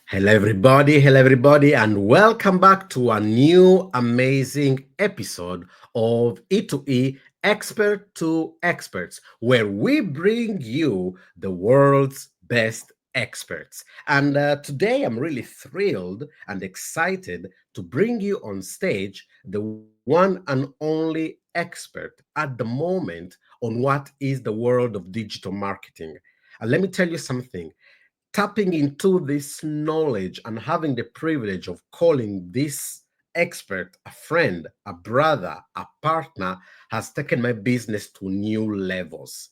Hello, everybody, and welcome back to a new amazing episode of E2E Expert to Experts, where we bring you the world's best experts. And today I'm really thrilled and excited to bring you on stage the one and only expert at the moment on what is the world of digital marketing. And let me tell you something, tapping into this knowledge and having the privilege of calling this expert a friend, a brother, a partner has taken my business to new levels.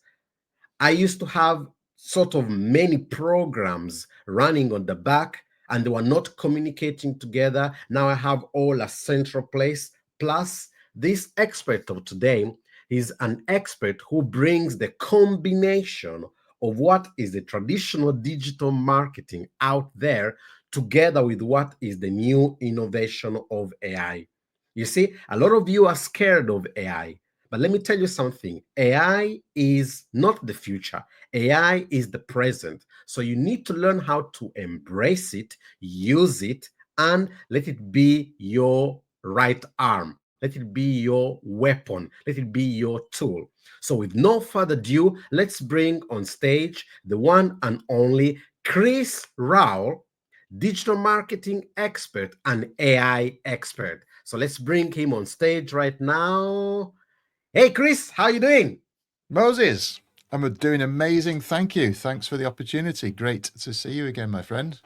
I used to have sort of many programs running on the back and they were not communicating together. Now I have all a central place. Plus, this expert of today is an expert who brings the combination of what is the traditional digital marketing out there together with what is the new innovation of AI. You see, a lot of you are scared of AI. But let me tell you something, AI is not the future. AI is the present. So you need to learn how to embrace it, use it, and let it be your right arm. Let it be your weapon. Let it be your tool. So, with no further ado, let's bring on stage the one and only Chris Rowell, digital marketing expert and AI expert. So, let's bring him on stage right now. Hey, Chris, how you doing? Moses, I'm doing amazing. Thank you. Thanks for the opportunity. Great to see you again, my friend.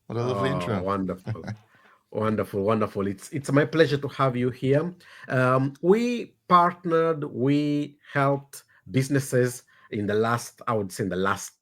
What a lovely Oh, intro. wonderful. Wonderful, wonderful. It's my pleasure to have you here. We partnered, we helped businesses in the last, I would say, in the last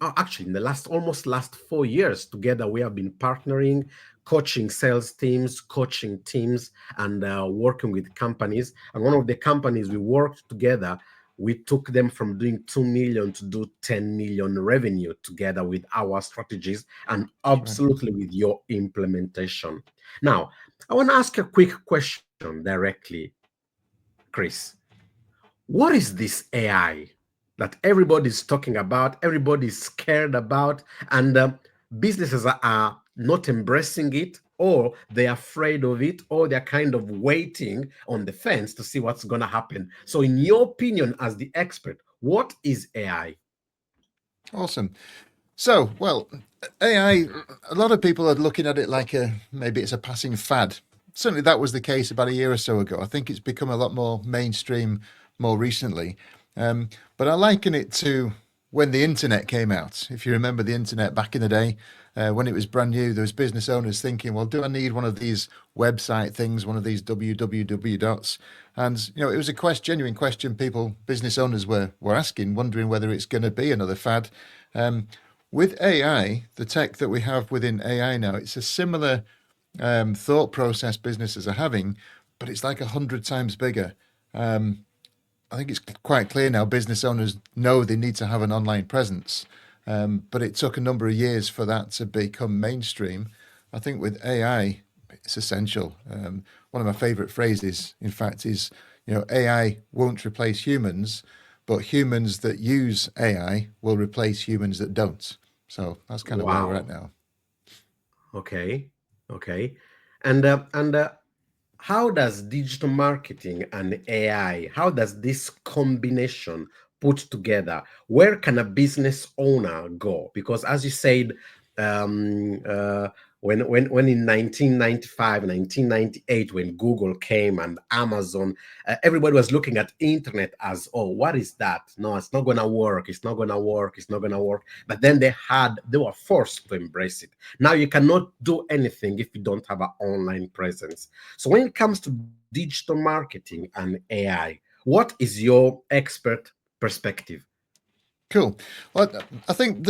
actually, in the last 4 years together, we have been partnering, coaching sales teams, coaching teams, and working with companies. And one of the companies we worked together, we took them from doing 2 million to do 10 million revenue together with our strategies and That's right. absolutely with your implementation. Now, I want to ask a quick question directly, Chris. What is this AI that everybody's talking about, everybody's scared about, and businesses are not embracing it, or they're afraid of it, or they're kind of waiting on the fence to see what's going to happen? So, in your opinion, as the expert, what is AI? Awesome. So, well, AI, a lot of people are looking at it like maybe it's a passing fad. Certainly that was the case about a year or so ago. I think it's become a lot more mainstream more recently. But I liken it to when the internet came out. If you remember the internet back in the day, when it was brand new, there was business owners thinking, well, do I need one of these website things, one of these www dots? And it was a genuine question people, business owners were asking, wondering whether it's going to be another fad. Um, with AI, the tech that we have within AI now, it's a similar thought process businesses are having, but it's like 100 times bigger. Um, I think it's quite clear now business owners know they need to have an online presence, but it took a number of years for that to become mainstream. I think with AI, it's essential. One of my favorite phrases, in fact, is AI won't replace humans, but humans that use AI will replace humans that don't. So that's kind of where we're at Wow. now. Okay. Okay. And how does digital marketing and AI, how does this combination put together? Where can a business owner go? Because as you said, um, uh, when in 1995, 1998, when Google came and Amazon, everybody was looking at internet as, oh, what is that? No, it's not going to work. It's not going to work. It's not going to work. But then they were forced to embrace it. Now you cannot do anything if you don't have an online presence. So when it comes to digital marketing and AI, what is your expert perspective? Cool. Well, I think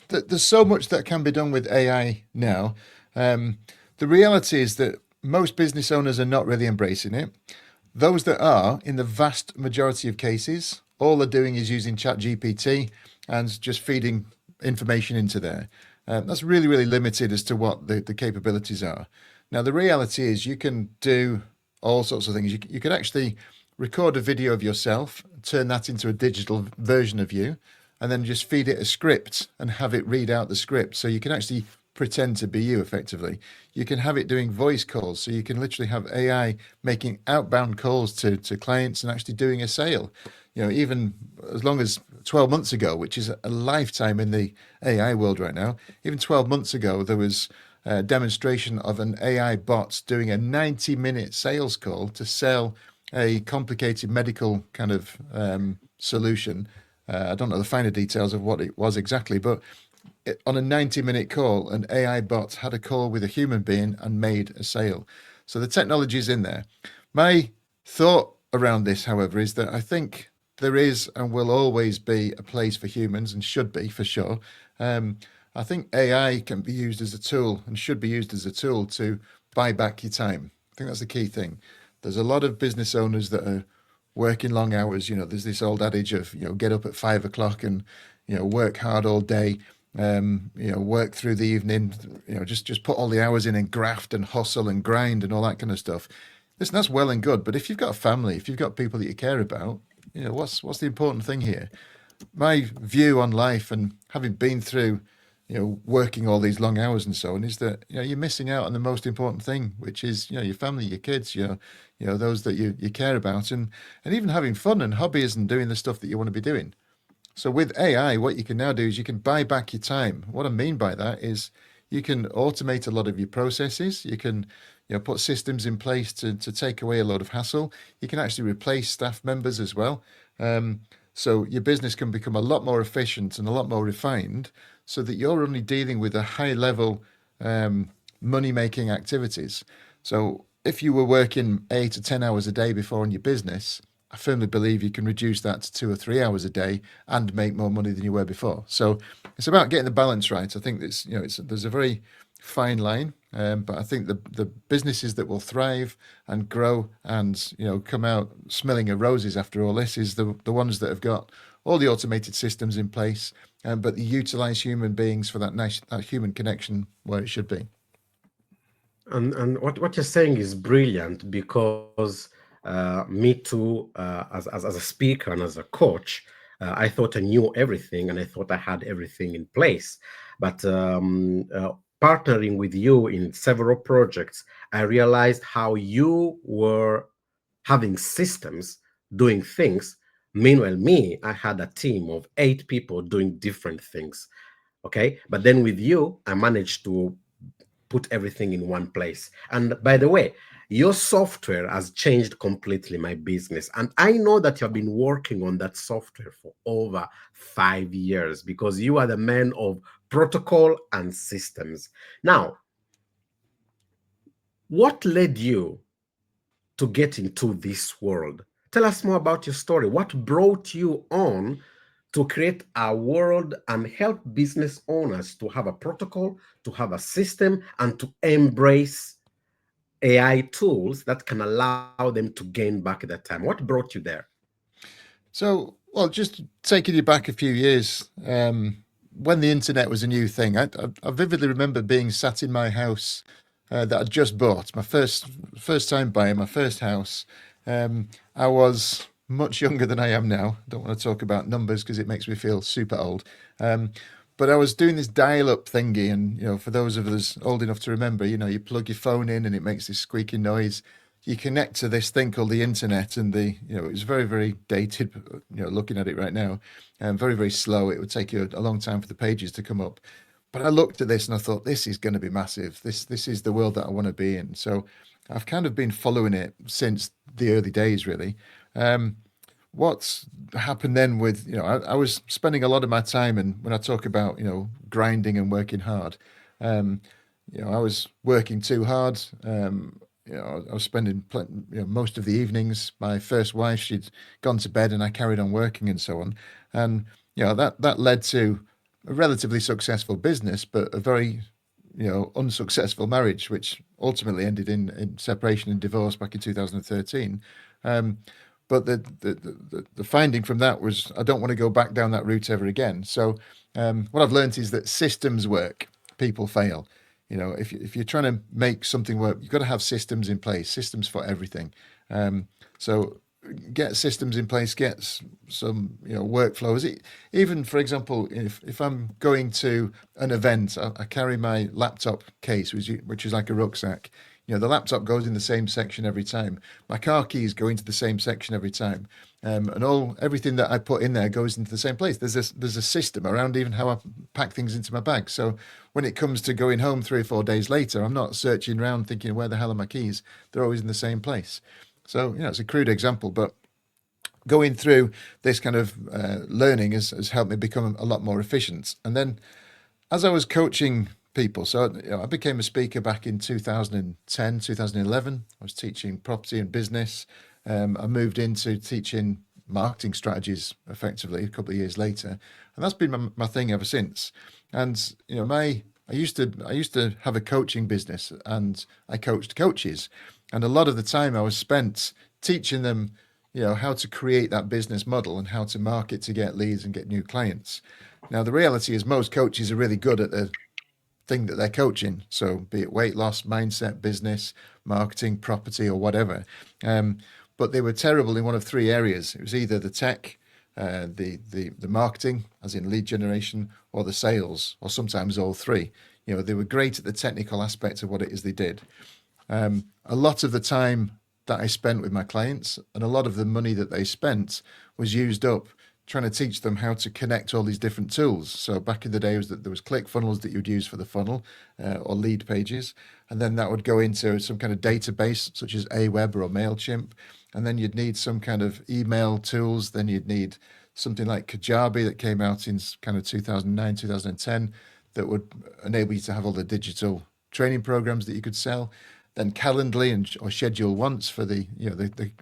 there's so much that can be done with AI now. The reality is that most business owners are not really embracing it. Those that are, in the vast majority of cases, all they're doing is using ChatGPT and just feeding information into there. That's really, really limited as to what the capabilities are. Now, the reality is you can do all sorts of things. You could actually record a video of yourself, turn that into a digital version of you, and then just feed it a script and have it read out the script. So you can actually pretend to be you effectively. You can have it doing voice calls. So you can literally have AI making outbound calls to clients and actually doing a sale. Even as long as 12 months ago, which is a lifetime in the AI world right now, even 12 months ago, there was a demonstration of an AI bot doing a 90-minute sales call to sell a complicated medical kind of solution. I don't know the finer details of what it was exactly, but on a 90-minute call, an AI bot had a call with a human being and made a sale. So the technology is in there. My thought around this, however, is that I think there is and will always be a place for humans and should be for sure. I think AI can be used as a tool and should be used as a tool to buy back your time. I think that's the key thing. There's a lot of business owners that are working long hours. There's this old adage of, get up at 5 o'clock and, work hard all day, work through the evening, just put all the hours in and graft and hustle and grind and all that kind of stuff. Listen, that's well and good. But if you've got a family, if you've got people that you care about, what's the important thing here? My view on life and having been through, working all these long hours and so on, is that you're missing out on the most important thing, which is your family, your kids, those that you care about, and even having fun and hobbies and doing the stuff that you want to be doing. So with AI, what you can now do is you can buy back your time. What I mean by that is you can automate a lot of your processes. You can put systems in place to take away a lot of hassle. You can actually replace staff members as well. So your business can become a lot more efficient and a lot more refined, so that you're only dealing with a high level money making activities. So if you were working 8 to 10 hours a day before on your business, I firmly believe you can reduce that to 2 or 3 hours a day and make more money than you were before. So it's about getting the balance right. I think there's a very fine line, but I think the businesses that will thrive and grow and come out smelling of roses after all this is the ones that have got all the automated systems in place, but they utilize human beings for that human connection where it should be. And what you're saying is brilliant, because me too, as a speaker and as a coach, I thought I knew everything and I thought I had everything in place. But partnering with you in several projects, I realized how you were having systems doing things. Meanwhile, me, I had a team of 8 people doing different things. Okay. But then with you, I managed to put everything in one place. And by the way, your software has changed completely my business. And I know that you have been working on that software for over 5 years, because you are the man of protocol and systems. Now, what led you to get into this world? Tell us more about your story. What brought you on to create a world and help business owners to have a protocol, to have a system, and to embrace AI tools that can allow them to gain back their time? What brought you there? So, well, just taking you back a few years, when the internet was a new thing, I vividly remember being sat in my house that I'd just bought, my first time buying my first house. I was much younger than I am now. I don't want to talk about numbers because it makes me feel super old. But I was doing this dial-up thingy, and for those of us old enough to remember, you plug your phone in and it makes this squeaking noise. You connect to this thing called the internet, and it was very, very dated. Looking at it right now, very, very slow. It would take you a long time for the pages to come up. But I looked at this and I thought, this is going to be massive. This is the world that I want to be in. So I've kind of been following it since the early days, really. What's happened then with, I was spending a lot of my time, and when I talk about, grinding and working hard, I was working too hard. I was spending most of the evenings. My first wife, she'd gone to bed, and I carried on working and so on. And that led to a relatively successful business, but a very unsuccessful marriage, which ultimately ended in separation and divorce back in 2013. But the finding from that was I don't want to go back down that route ever again. So what I've learned is that systems work, people fail. If you're trying to make something work, you've got to have systems in place, systems for everything. So get systems in place, get some workflows. Even for example, if I'm going to an event, I carry my laptop case, which is like a rucksack. The laptop goes in the same section every time. My car keys go into the same section every time, and everything that I put in there goes into the same place. There's a system around even how I pack things into my bag. So when it comes to going home 3 or 4 days later, I'm not searching around thinking where the hell are my keys. They're always in the same place. So it's a crude example, but going through this kind of learning has helped me become a lot more efficient. And then as I was coaching people, so I became a speaker back in 2010, 2011. I was teaching property and business. I moved into teaching marketing strategies effectively a couple of years later, and that's been my thing ever since. And I used to have a coaching business, and I coached coaches, and a lot of the time I was spent teaching them how to create that business model and how to market to get leads and get new clients. Now, the reality is most coaches are really good at the thing that they're coaching. So be it weight loss, mindset, business, marketing, property, or whatever. But they were terrible in one of three areas. It was either the tech, the marketing, as in lead generation, or the sales, or sometimes all three. They were great at the technical aspect of what it is they did. A lot of the time that I spent with my clients and a lot of the money that they spent was used up trying to teach them how to connect all these different tools. So back in the day, there was click funnels that you'd use for the funnel or lead pages, and then that would go into some kind of database such as Aweber or Mailchimp, and then you'd need some kind of email tools. Then you'd need something like Kajabi that came out in kind of 2009, 2010 that would enable you to have all the digital training programs that you could sell. Then Calendly or Schedule Once for the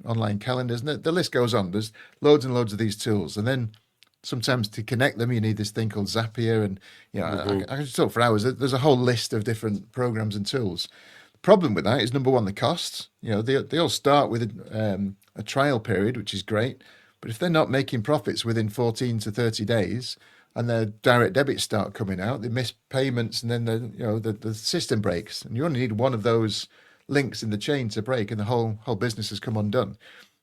online calendars, and the list goes on. There's loads and loads of these tools, and then sometimes to connect them, you need this thing called Zapier, and I can just talk for hours. There's a whole list of different programs and tools. The problem with that is number one, the costs. They all start with a trial period, which is great, but if they're not making profits within 14 to 30 days, and their direct debits start coming out, they miss payments, and then the system breaks, and you only need one of those links in the chain to break, and the whole business has come undone.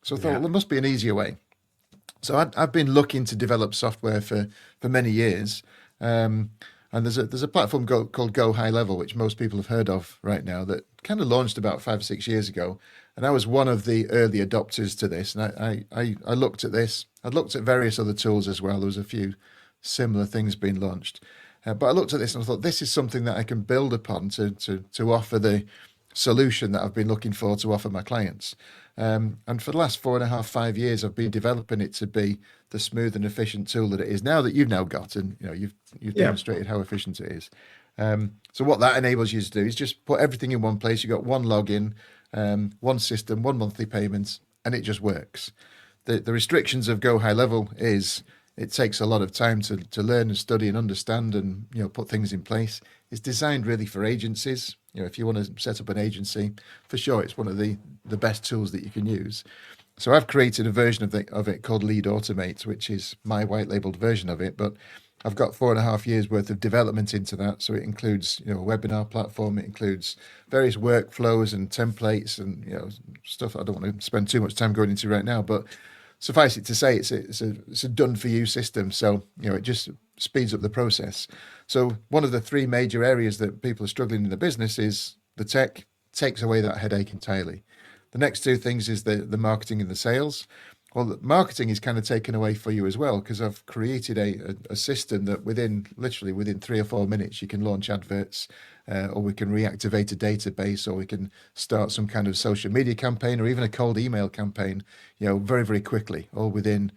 So I thought, well, there must be an easier way. So I've been looking to develop software for many years, and there's a platform called Go High Level, which most people have heard of right now, that kind of launched about 5 or 6 years ago, and I was one of the early adopters to this. And I looked at this. I'd looked at various other tools as well. There was a few similar things being launched, but I looked at this and I thought, this is something that I can build upon to offer the solution that I've been looking for to offer my clients. And for the last 4.5, 5 years, I've been developing it to be the smooth and efficient tool that it is now, that you've now got, and you've demonstrated how efficient it is. So what that enables you to do is just put everything in one place. You've got one login, one system, one monthly payment, and it just works. The restrictions of Go High Level is it takes a lot of time to learn and study and understand and put things in place. It's designed really for agencies. If you want to set up an agency, for sure, it's one of the best tools that you can use. So I've created a version of it called Lead Automate, which is my white labeled version of it. But I've got 4.5 years worth of development into that. So it includes a webinar platform. It includes various workflows and templates and stuff I don't want to spend too much time going into right now. But suffice it to say, it's a done for you system. So it just speeds up the process. So one of the three major areas that people are struggling in the business is the tech takes away that headache entirely. The next two things is the marketing and the sales. Well, the marketing is kind of taken away for you as well, because I've created a system that literally within 3 or 4 minutes, you can launch adverts, or we can reactivate a database, or we can start some kind of social media campaign, or even a cold email campaign, very, very quickly, all within,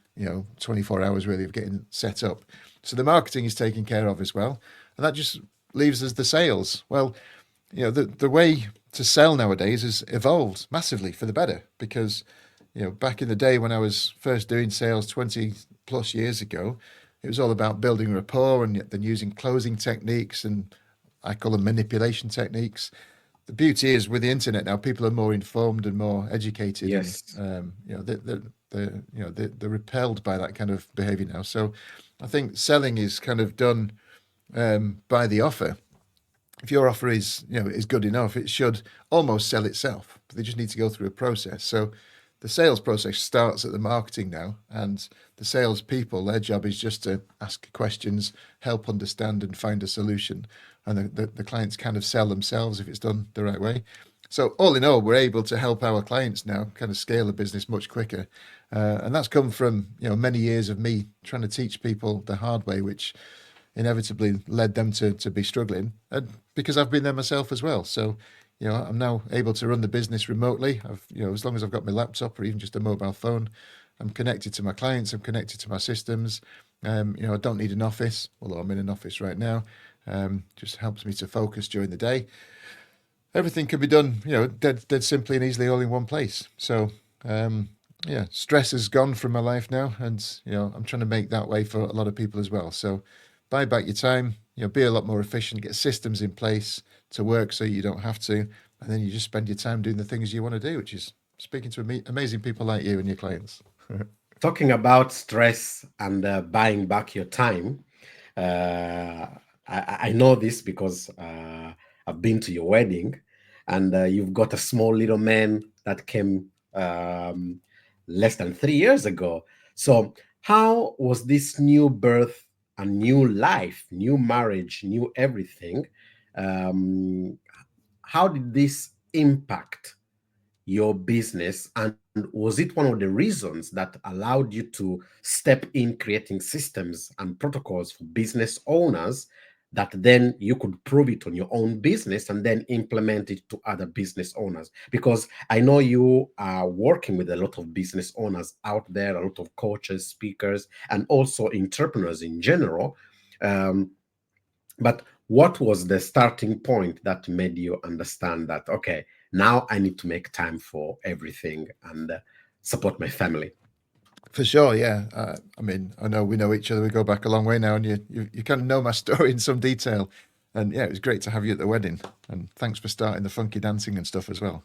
24 hours really of getting set up. So the marketing is taken care of as well. And that just leaves us the sales. Well, the way to sell nowadays has evolved massively for the better, because back in the day when I was first doing sales 20 plus years ago, it was all about building rapport and then using closing techniques, and I call them manipulation techniques. The beauty is with the internet now, people are more informed and more educated, Yes. and they're repelled by that kind of behavior now. So I think selling is kind of done by the offer. If your offer is good enough, it should almost sell itself, but they just need to go through a process. So the sales process starts at the marketing now, and the sales people, their job is just to ask questions, help understand, and find a solution. And the clients kind of sell themselves if it's done the right way. So all in all, we're able to help our clients now kind of scale the business much quicker, and that's come from many years of me trying to teach people the hard way, which inevitably led them to be struggling, and because I've been there myself as well. So I'm now able to run the business remotely. As long as I've got my laptop or even just a mobile phone, I'm connected to my clients. I'm connected to my systems. I don't need an office, although I'm in an office right now. Just helps me to focus during the day. Everything can be done, dead simply and easily, all in one place. So, stress has gone from my life now, and I'm trying to make that way for a lot of people as well. So, buy back your time. Be a lot more efficient. Get systems in place to work so you don't have to, and then you just spend your time doing the things you want to do, which is speaking to amazing people like you and your clients. Talking about stress and buying back your time, uh, I know this because I've been to your wedding, and you've got a small little man that came less than 3 years ago. So, how was this new birth, a new life, new marriage, new everything? Um, how did this impact your business, and was it one of the reasons that allowed you to step in creating systems and protocols for business owners that then you could prove it on your own business and then implement it to other business owners? Because I know you are working with a lot of business owners out there, a lot of coaches, speakers, and also entrepreneurs in general. um, but what was the starting point that made you understand that, okay, now I need to make time for everything and support my family? For sure, yeah. I mean, I know we know each other. We go back a long way now, and you kind of know my story in some detail. And yeah, it was great to have you at the wedding. And thanks for starting the funky dancing and stuff as well.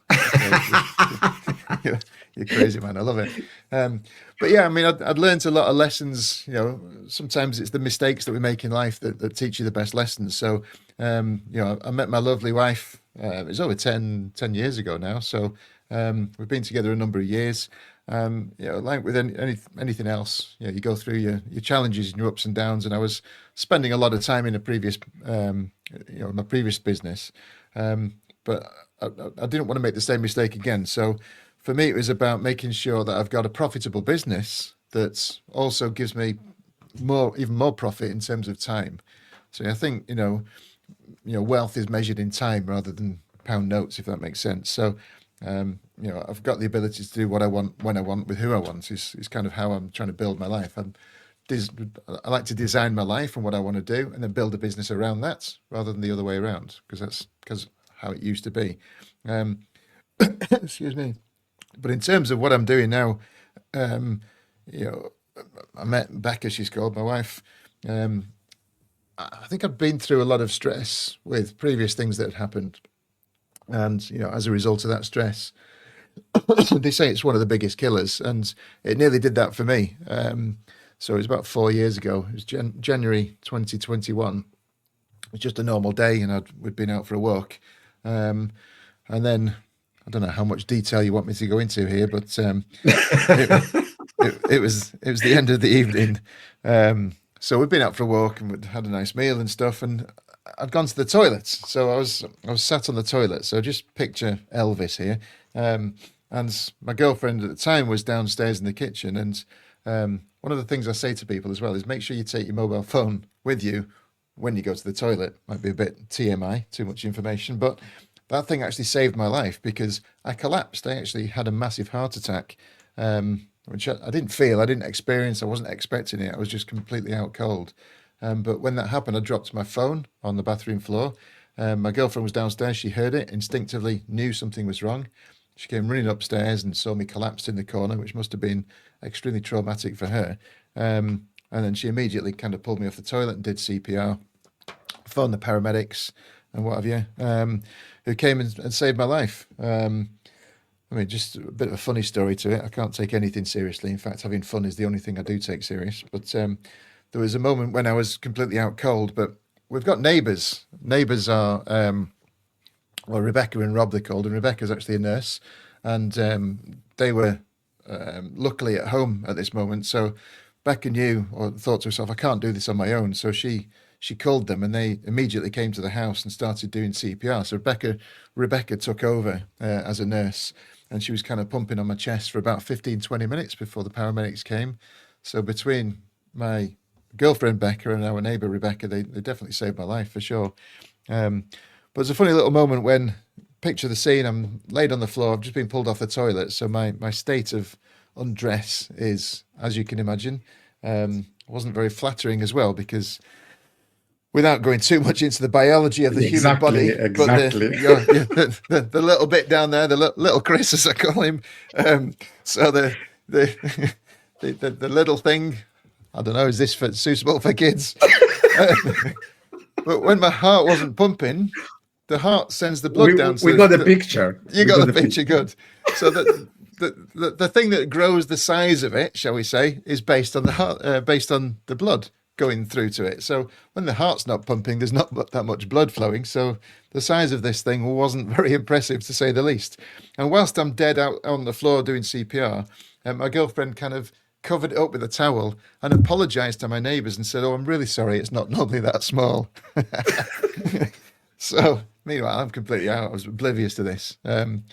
You're crazy, man. I love it. But yeah, I mean, I'd learned a lot of lessons. Sometimes it's the mistakes that we make in life that teach you the best lessons. So, I met my lovely wife. It was over 10 years ago now. So we've been together a number of years. Like with anything else, you go through your challenges and your ups and downs. And I was spending a lot of time in a previous, my previous business, but I didn't want to make the same mistake again. So for me, it was about making sure that I've got a profitable business that also gives me even more profit in terms of time. So I think wealth is measured in time rather than pound notes, if that makes sense. So I've got the ability to do what I want, when I want, with who I want. Is kind of how I'm trying to build my life. I like to design my life and what I want to do, and then build a business around that, rather than the other way around, because how it used to be. Excuse me. But in terms of what I'm doing now, you know, I met Becca, she's called, my wife. I think I've been through a lot of stress with previous things that had happened. And, as a result of that stress, they say it's one of the biggest killers. And it nearly did that for me. So it was about 4 years ago. It was January 2021. It was just a normal day, and we'd been out for a walk. And then, I don't know how much detail you want me to go into here, but it was the end of the evening. So we'd been out for a walk and we'd had a nice meal and stuff, and I'd gone to the toilet. So I was sat on the toilet. So just picture Elvis here, and my girlfriend at the time was downstairs in the kitchen. And one of the things I say to people as well is make sure you take your mobile phone with you when you go to the toilet. Might be a bit TMI, too much information, but that thing actually saved my life because I collapsed. I actually had a massive heart attack, which I didn't feel, I didn't experience, I wasn't expecting it. I was just completely out cold. But when that happened, I dropped my phone on the bathroom floor. My girlfriend was downstairs. She heard it, instinctively knew something was wrong. She came running upstairs and saw me collapsed in the corner, which must have been extremely traumatic for her. And then she immediately kind of pulled me off the toilet and did CPR, phoned the paramedics and what have you, who came and saved my life. I mean, just a bit of a funny story to it. I can't take anything seriously. In fact, having fun is the only thing I do take serious. But there was a moment when I was completely out cold. But we've got neighbours. Neighbours are, well, Rebecca and Rob, they're called. And Rebecca's actually a nurse. And they were luckily at home at this moment. So Becca knew or thought to herself, I can't do this on my own. So she called them, and they immediately came to the house and started doing CPR. So Rebecca took over as a nurse, and she was kind of pumping on my chest for about 15, 20 minutes before the paramedics came. So between my girlfriend Becca and our neighbour Rebecca, they definitely saved my life for sure. But it's a funny little moment when, picture the scene, I'm laid on the floor, I've just been pulled off the toilet, so my state of undress is, as you can imagine, wasn't very flattering as well, because without going too much into the biology of the human Exactly, body, but exactly. the little bit down there, the little Chris, as I call him, so the, the little thing, I don't know, is this suitable for kids? But when my heart wasn't pumping, the heart sends the blood down We to got the picture. you We got got the the picture, picture. good. So the thing that grows the size of it, shall we say, is based on the heart, based on the blood going through to it. So when the heart's not pumping, there's not that much blood flowing. So the size of this thing wasn't very impressive, to say the least. And whilst I'm dead out on the floor doing CPR, my girlfriend kind of covered it up with a towel and apologized to my neighbors and said, "Oh, I'm really sorry. It's not normally that small." So meanwhile, I'm completely out. I was oblivious to this. And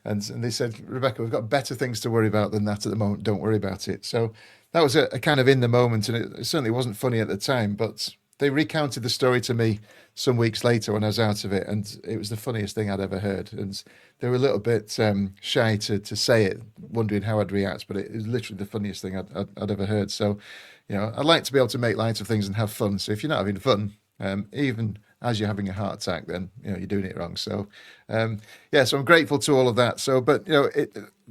they said, "Rebecca, we've got better things to worry about than that at the moment. Don't worry about it." So that was a kind of in the moment, and it certainly wasn't funny at the time, but they recounted the story to me some weeks later when I was out of it, and it was the funniest thing I'd ever heard. And they were a little bit shy to say it, wondering how I'd react, but it was literally the funniest thing I'd ever heard. So, I'd like to be able to make light of things and have fun. So if you're not having fun, even as you're having a heart attack, then you're doing it wrong. So, so I'm grateful to all of that. So, but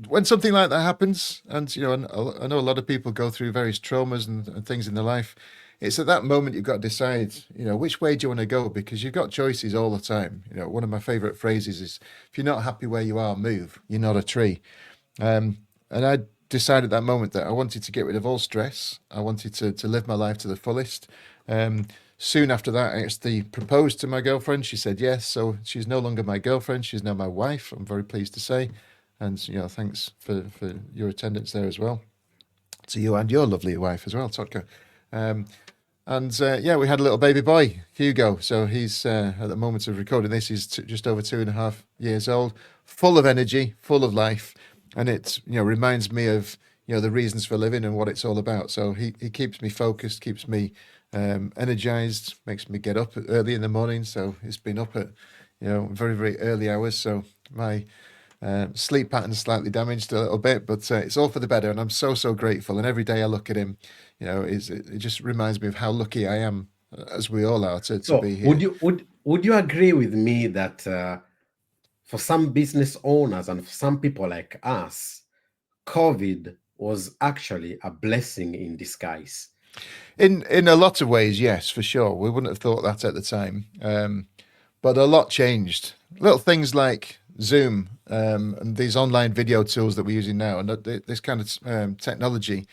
when something like that happens, and I know a lot of people go through various traumas and things in their life. It's at that moment you've got to decide, which way do you want to go, because you've got choices all the time. One of my favorite phrases is, if you're not happy where you are, move. You're not a tree. And I decided at that moment that I wanted to get rid of all stress. I wanted to live my life to the fullest. Soon after that, I actually proposed to my girlfriend. She said yes. So she's no longer my girlfriend. She's now my wife. I'm very pleased to say. And, thanks for your attendance there as well. To you and your lovely wife as well, Totka. We had a little baby boy, Hugo. So he's, at the moment of recording this, he's just over 2.5 years old, full of energy, full of life. And it, reminds me of, the reasons for living and what it's all about. So he keeps me focused, keeps me energized, makes me get up early in the morning. So he's been up at, very, very early hours. So my sleep pattern's slightly damaged a little bit, but it's all for the better. And I'm so, so grateful. And every day I look at him, it just reminds me of how lucky I am, as we all are, to So be here. would you agree with me that for some business owners and for some people like us, COVID was actually a blessing in disguise? In a lot of ways, yes, for sure. We wouldn't have thought that at the time. But a lot changed. Little things like Zoom and these online video tools that we're using now, and this kind of technology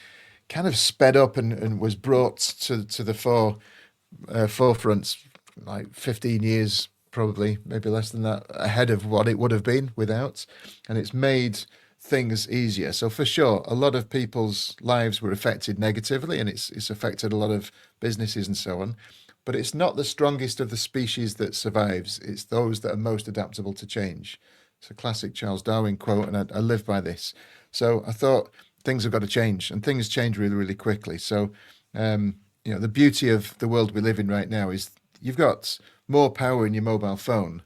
kind of sped up and was brought to the forefront like 15 years, probably, maybe less than that, ahead of what it would have been without. And it's made things easier. So for sure, a lot of people's lives were affected negatively, and it's affected a lot of businesses and so on. But it's not the strongest of the species that survives. It's those that are most adaptable to change. It's a classic Charles Darwin quote, and I live by this. So I thought things have got to change, and things change really, really quickly. So, the beauty of the world we live in right now is you've got more power in your mobile phone,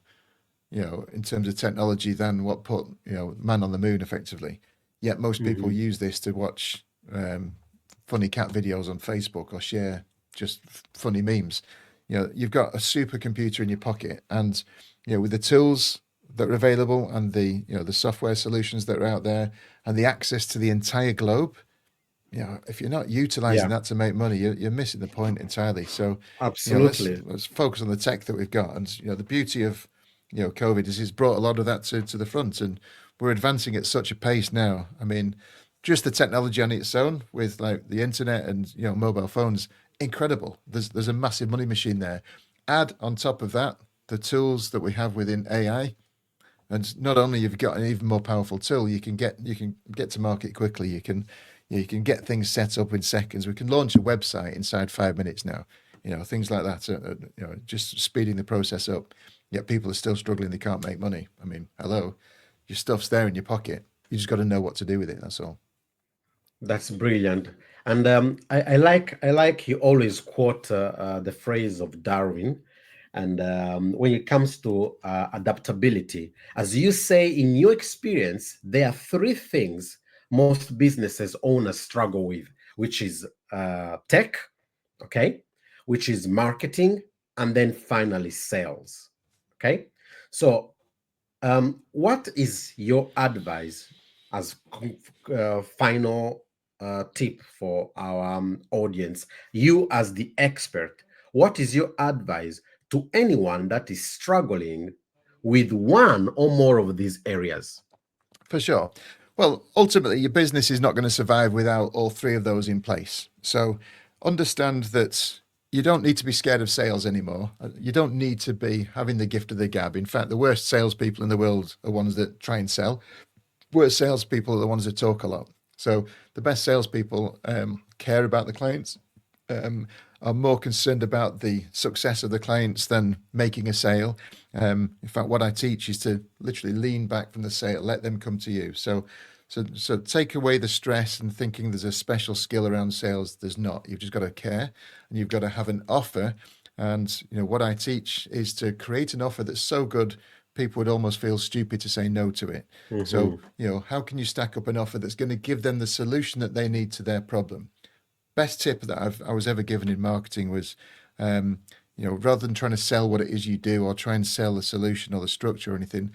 in terms of technology than what put, man on the moon effectively. Yet most people Mhm. use this to watch funny cat videos on Facebook or share just funny memes. You've got a supercomputer in your pocket, and with the tools that are available and the software solutions that are out there and the access to the entire globe, if you're not utilizing Yeah, that to make money, you're missing the point entirely. So, absolutely. let's focus on the tech that we've got. And the beauty of COVID is it's brought a lot of that to the front, and we're advancing at such a pace now. I mean, just the technology on its own with like the internet and mobile phones, incredible. There's a massive money machine there. Add on top of that the tools that we have within AI, And not only you've got an even more powerful tool, you can get to market quickly. You can get things set up in seconds. We can launch a website inside 5 minutes now. Things like that. Just speeding the process up. Yet people are still struggling. They can't make money. I mean, hello, your stuff's there in your pocket. You just got to know what to do with it. That's all. That's brilliant. And I like you always quote the phrase of Darwin. And when it comes to adaptability, as you say, in your experience, there are three things most businesses owners struggle with, which is tech, okay, which is marketing, and then finally sales. Okay. So what is your advice as final tip for our audience? You, as the expert, what is your advice to anyone that is struggling with one or more of these areas? For sure. Well, ultimately, your business is not going to survive without all three of those in place. So understand that you don't need to be scared of sales anymore. You don't need to be having the gift of the gab. In fact, the worst salespeople in the world are ones that try and sell. Worst salespeople are the ones that talk a lot. So the best salespeople care about the clients, are more concerned about the success of the clients than making a sale. In fact, what I teach is to literally lean back from the sale, let them come to you. So take away the stress and thinking there's a special skill around sales. There's not. You've just got to care, and you've got to have an offer. And what I teach is to create an offer that's so good people would almost feel stupid to say no to it. So, Mhm. how can you stack up an offer that's going to give them the solution that they need to their problem? Best tip that I was ever given in marketing was, rather than trying to sell what it is you do or try and sell the solution or the structure or anything,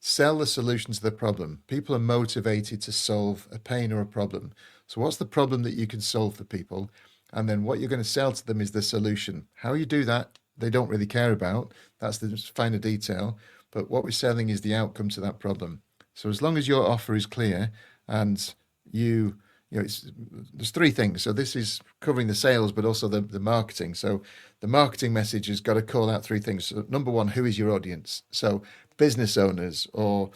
sell the solution to the problem. People are motivated to solve a pain or a problem. So, what's the problem that you can solve for people? And then what you're going to sell to them is the solution. How you do that, they don't really care about. That's the finer detail. But what we're selling is the outcome to that problem. So, as long as your offer is clear and you there's three things. So this is covering the sales, but also the marketing. So the marketing message has got to call out three things. So number one, who is your audience? So business owners, or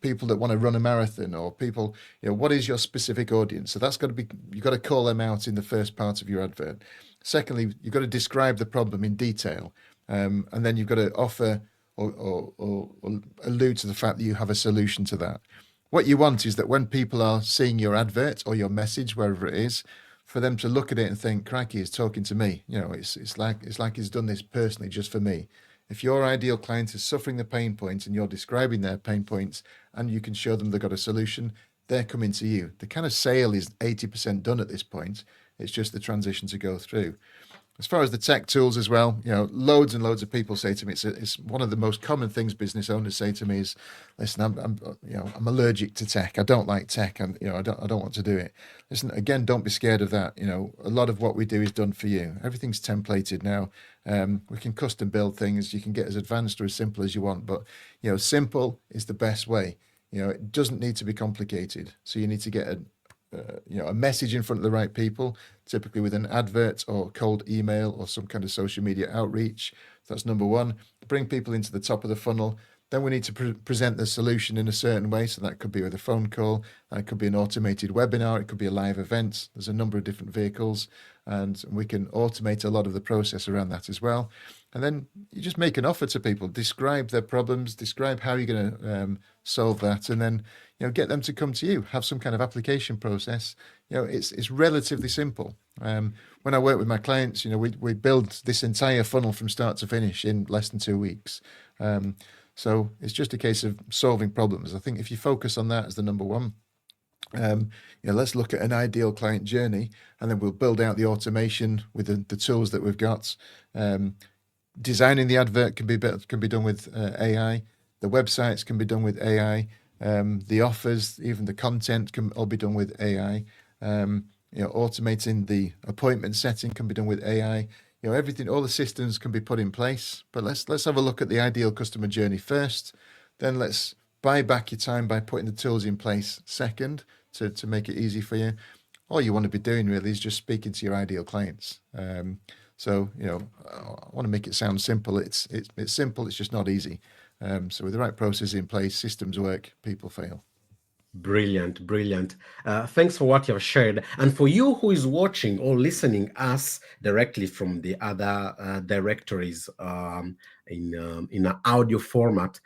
people that want to run a marathon, or people, what is your specific audience? So that's got to be, you've got to call them out in the first part of your advert. Secondly, you've got to describe the problem in detail, and then you've got to offer or allude to the fact that you have a solution to that. What you want is that when people are seeing your advert or your message, wherever it is, for them to look at it and think, "Cracky, he's talking to me." It's like he's done this personally just for me. If your ideal client is suffering the pain point and you're describing their pain points and you can show them they've got a solution, they're coming to you. The kind of sale is 80% done at this point. It's just the transition to go through. As far as the tech tools as well, loads and loads of people say to me, it's one of the most common things business owners say to me is, listen, I'm allergic to tech. I don't like tech, and I don't want to do it. Listen, again, don't be scared of that. A lot of what we do is done for you. Everything's templated now. We can custom build things. You can get as advanced or as simple as you want, but simple is the best way. It doesn't need to be complicated. So you need to get a message in front of the right people, typically with an advert or cold email or some kind of social media outreach. So that's number one. Bring people into the top of the funnel. Then we need to present the solution in a certain way. So that could be with a phone call, that could be an automated webinar, it could be a live event. There's a number of different vehicles, and we can automate a lot of the process around that as well. And then you just make an offer to people, describe their problems, describe how you're going to solve that, and then get them to come to you. Have some kind of application process. It's relatively simple. When I work with my clients, we build this entire funnel from start to finish in less than 2 weeks. So it's just a case of solving problems. I think if you focus on that as the number one, let's look at an ideal client journey, and then we'll build out the automation with the tools that we've got. Designing the advert can be done with AI. The websites can be done with AI. The offers, even the content, can all be done with AI. Automating the appointment setting can be done with AI. Everything, all the systems can be put in place. But let's have a look at the ideal customer journey first. Then let's buy back your time by putting the tools in place second to make it easy for you. All you want to be doing really is just speaking to your ideal clients. So I want to make it sound simple. It's simple. It's just not easy. So with the right processes in place, systems work, people fail. Brilliant, brilliant. Thanks for what you've shared. And for you who is watching or listening us directly from the other directories in an audio format,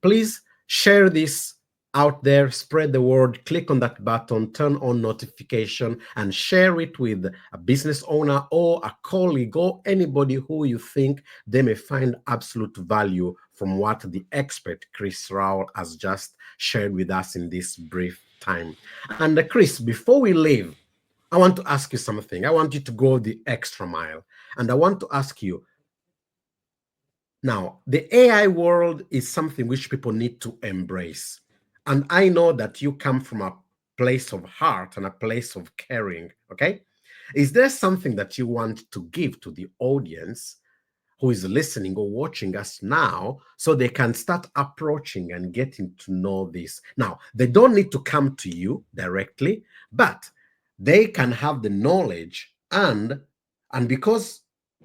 please share this out there, spread the word, click on that button, turn on notification, and share it with a business owner or a colleague or anybody who you think they may find absolute value from what the expert Chris Rowell has just shared with us in this brief time. And Chris, before we leave, I want to ask you something. I want you to go the extra mile. And I want to ask you, now, the AI world is something which people need to embrace. And I know that you come from a place of heart and a place of caring, okay? Is there something that you want to give to the audience who is listening or watching us now so they can start approaching and getting to know this? Now, they don't need to come to you directly, but they can have the knowledge and because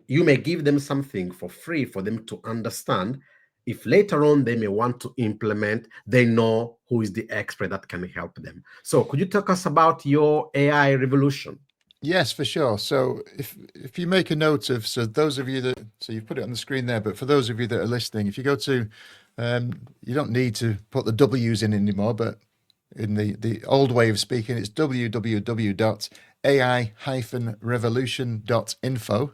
you may give them something for free for them to understand, if later on they may want to implement, they know who is the expert that can help them. So could you talk us about your AI revolution? Yes, for sure. So if you make a note of, so those of you that, so you've put it on the screen there, but for those of you that are listening, if you go to, you don't need to put the W's in anymore, but in the old way of speaking, it's www.ai-revolution.info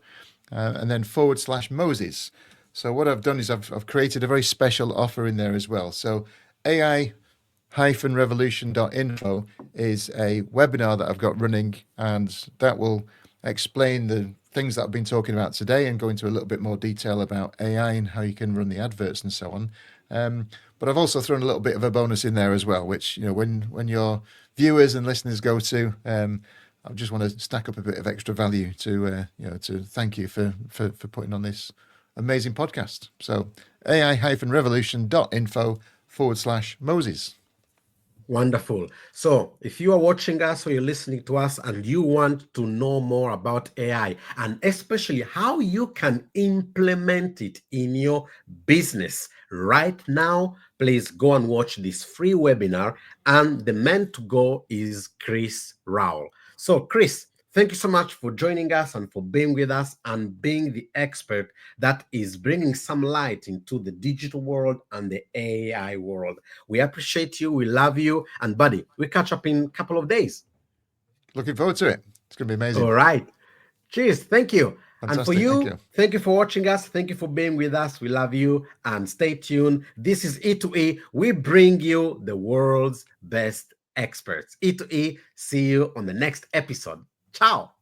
and then /Moses. So what I've done is I've created a very special offer in there as well. So AI-revolution.info is a webinar that I've got running, and that will explain the things that I've been talking about today and go into a little bit more detail about AI and how you can run the adverts and so on. But I've also thrown a little bit of a bonus in there as well, which, you know, when your viewers and listeners go to, I just want to stack up a bit of extra value to, to thank you for putting on this amazing podcast. So ai-revolution.info /Moses. Wonderful. So, if you are watching us or you're listening to us and you want to know more about AI and especially how you can implement it in your business right now, please go and watch this free webinar. And the man to go is Chris Rowell. So, Chris, thank you so much for joining us and for being with us and being the expert that is bringing some light into the digital world and the AI world. We appreciate you. We love you. And buddy, we catch up in a couple of days. Looking forward to it. It's going to be amazing. All right. Cheers. Thank you. And for Fantastic. you, thank you for watching us. Thank you for being with us. We love you and stay tuned. This is E2E. We bring you the world's best experts. E2E. See you on the next episode. Ciao.